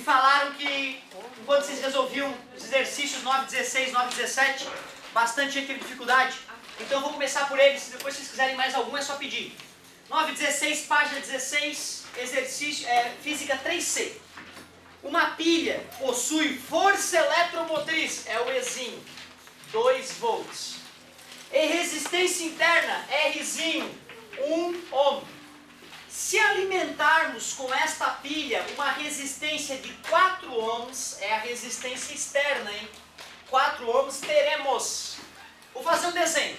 falaram que, enquanto vocês resolviam os exercícios 9, 16, 9, 17, bastante gente teve dificuldade. Então eu vou começar por eles, se depois vocês quiserem mais algum é só pedir. 9, 16, página 16, exercício, física 3C. Uma pilha possui força eletromotriz, é o Ezinho, 2 volts. E resistência interna, Rzinho, 1 ohm. Se alimentarmos com esta pilha uma resistência de 4 ohms, é a resistência externa, hein? 4 ohms, teremos. Vou fazer um desenho.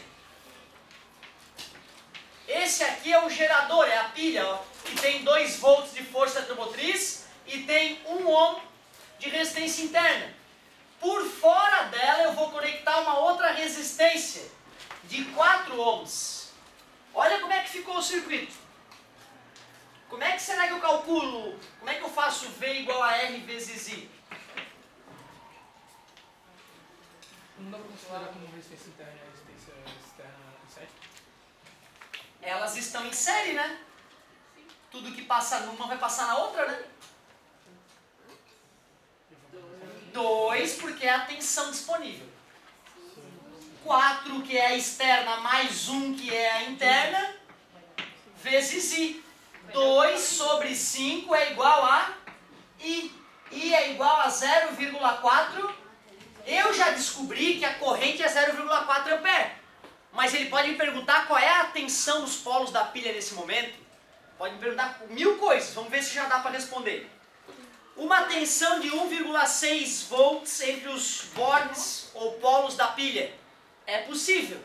Esse aqui é o gerador, é a pilha, ó, que tem 2 volts de força eletromotriz e tem 1 ohm de resistência interna. Por fora dela eu vou conectar uma outra resistência de 4 ohms. Olha como é que ficou o circuito. Como é que será que eu calculo? Como é que eu faço V igual a R vezes I? Não dá para considerar como resistência interna e resistência externa em série? Elas estão em série, né? Tudo que passa numa vai passar na outra, né? 2, porque é a tensão disponível. 4, que é a externa, mais 1, que é a interna, vezes I. 2 sobre 5 é igual a I. I é igual a 0,4. Eu já descobri que a corrente é 0,4 ampere. Mas ele pode me perguntar qual é a tensão dos polos da pilha nesse momento. Pode me perguntar 1000 coisas. Vamos ver se já dá para responder. Uma tensão de 1,6 volts entre os bornes ou polos da pilha. É possível.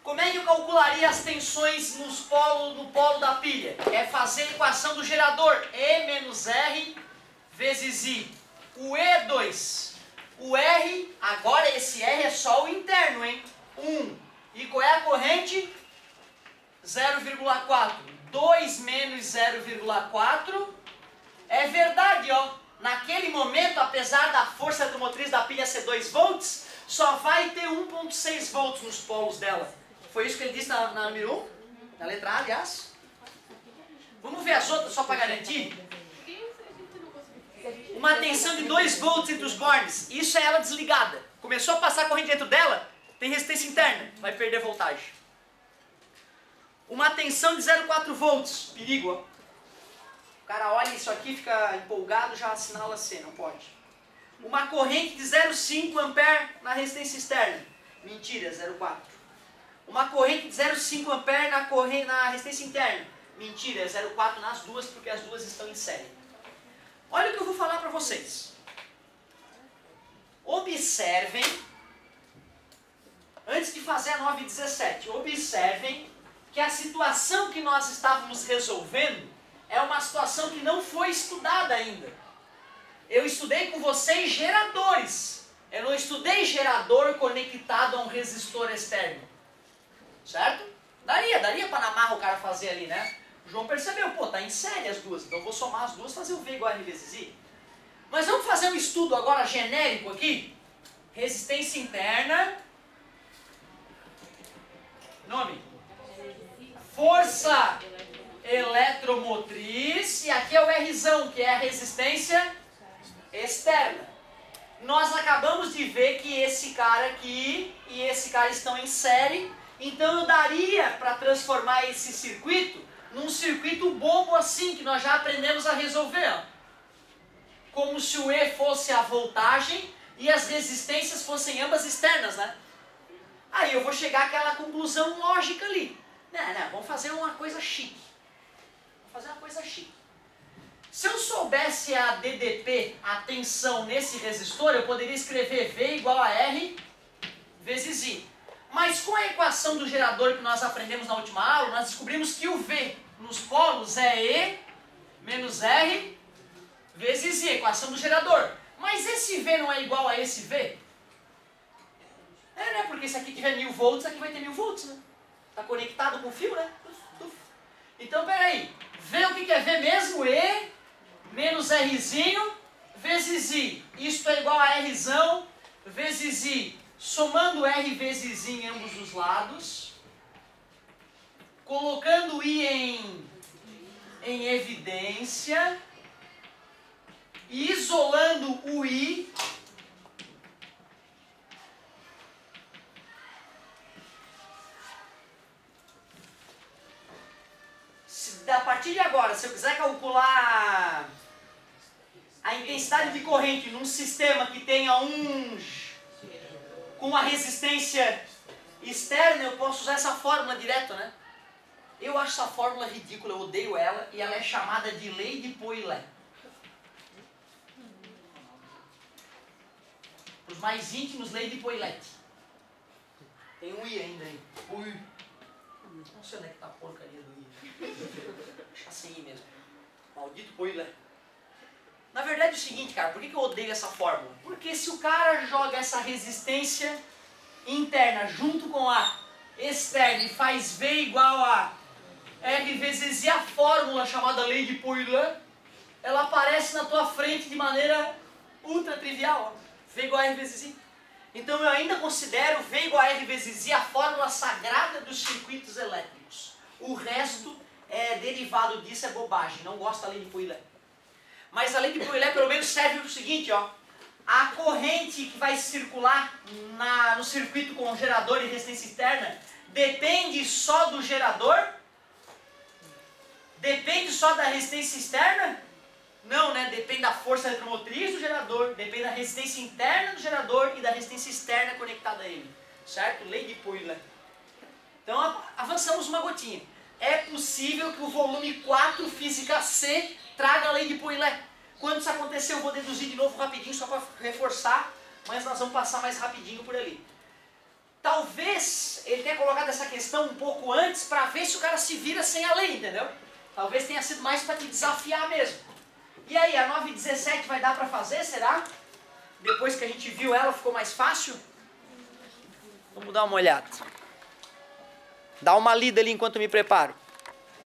Como é que eu calcularia as tensões no polo da pilha? É fazer a equação do gerador. E menos R vezes I. O E2. O R, agora esse R é só o interno, hein? 1. E qual é a corrente? 0,4. 2 menos 0,4. É verdade, ó. Naquele momento, apesar da força eletromotriz da pilha ser 2 volts, só vai ter 1,6 volts nos polos dela. Foi isso que ele disse na número 1? Na letra A, aliás. Vamos ver as outras só para garantir? Uma tensão de 2 volts entre os bornes. Isso é ela desligada. Começou a passar corrente dentro dela, tem resistência interna. Vai perder voltagem. Uma tensão de 0,4 volts. Perigo, ó. O cara olha isso aqui, fica empolgado, já assinala a C. Não pode. Uma corrente de 0,5 ampere na resistência externa. Mentira, 0,4. Uma corrente de 0,5 ampere na resistência interna. Mentira, é 0,4 nas duas, porque as duas estão em série. Olha o que eu vou falar para vocês. Observem, antes de fazer a 9,17, observem que a situação que nós estávamos resolvendo é uma situação que não foi estudada ainda. Eu estudei com vocês geradores. Eu não estudei gerador conectado a um resistor externo. Certo? Daria para na marra o cara fazer ali, né? O João percebeu, pô, tá em série as duas, então eu vou somar as duas e fazer o V igual a R vezes I. Mas vamos fazer um estudo agora genérico aqui. Resistência interna. Nome? Força eletromotriz. E aqui é o Rzão, que é a resistência externa. Nós acabamos de ver que esse cara aqui e esse cara estão em série. Então eu daria para transformar esse circuito num circuito bobo assim, que nós já aprendemos a resolver. Ó. Como se o E fosse a voltagem e as resistências fossem ambas externas, né? Aí eu vou chegar àquela conclusão lógica ali. Não, vamos fazer uma coisa chique. Vamos fazer uma coisa chique. Se eu soubesse a DDP, a tensão nesse resistor, eu poderia escrever V igual a R vezes I. Mas com a equação do gerador que nós aprendemos na última aula, nós descobrimos que o V nos polos é E menos R vezes I, equação do gerador. Mas esse V não é igual a esse V? É, né? Porque se aqui tiver 1000 volts, aqui vai ter 1000 volts, né? Está conectado com o fio, né? Então, peraí. V, o que é V mesmo? E menos Rzinho vezes I. Isto é igual a Rzão vezes I. Somando R vezes I em ambos os lados. Colocando I em evidência. isolando o I, a partir de agora, se eu quiser calcular a intensidade de corrente num sistema que tenha com uma resistência externa, eu posso usar essa fórmula direto, né? Eu acho essa fórmula ridícula, eu odeio ela, e ela é chamada de lei de Poilet. Para os mais íntimos, lei de Poilet. Tem um I ainda aí. Ui. Não sei onde é que tá a porcaria do I. Deixa sem I mesmo. Maldito Poilet. Na verdade é o seguinte, cara, por que eu odeio essa fórmula? Porque se o cara joga essa resistência interna junto com a externa e faz V igual a R vezes I, a fórmula chamada lei de Poilet, ela aparece na tua frente de maneira ultra trivial. Ó. V igual a R vezes I. Então eu ainda considero V igual a R vezes I a fórmula sagrada dos circuitos elétricos. O resto derivado disso é bobagem, não gosto da lei de Poilet. Mas a lei de Poilet pelo menos serve para o seguinte, ó. A corrente que vai circular no circuito com gerador e resistência externa depende só do gerador? Depende só da resistência externa? Não, né? Depende da força eletromotriz do gerador, depende da resistência interna do gerador e da resistência externa conectada a ele. Certo? Lei de Poilet. Então avançamos uma gotinha. É possível que o volume 4, física C, traga a lei de Poilet. Quando isso acontecer, eu vou deduzir de novo rapidinho, só para reforçar, mas nós vamos passar mais rapidinho por ali. Talvez ele tenha colocado essa questão um pouco antes para ver se o cara se vira sem a lei, entendeu? Talvez tenha sido mais para te desafiar mesmo. E aí, a 917 vai dar para fazer, será? Depois que a gente viu ela, ficou mais fácil? Vamos dar uma olhada. Dá uma lida ali enquanto eu me preparo.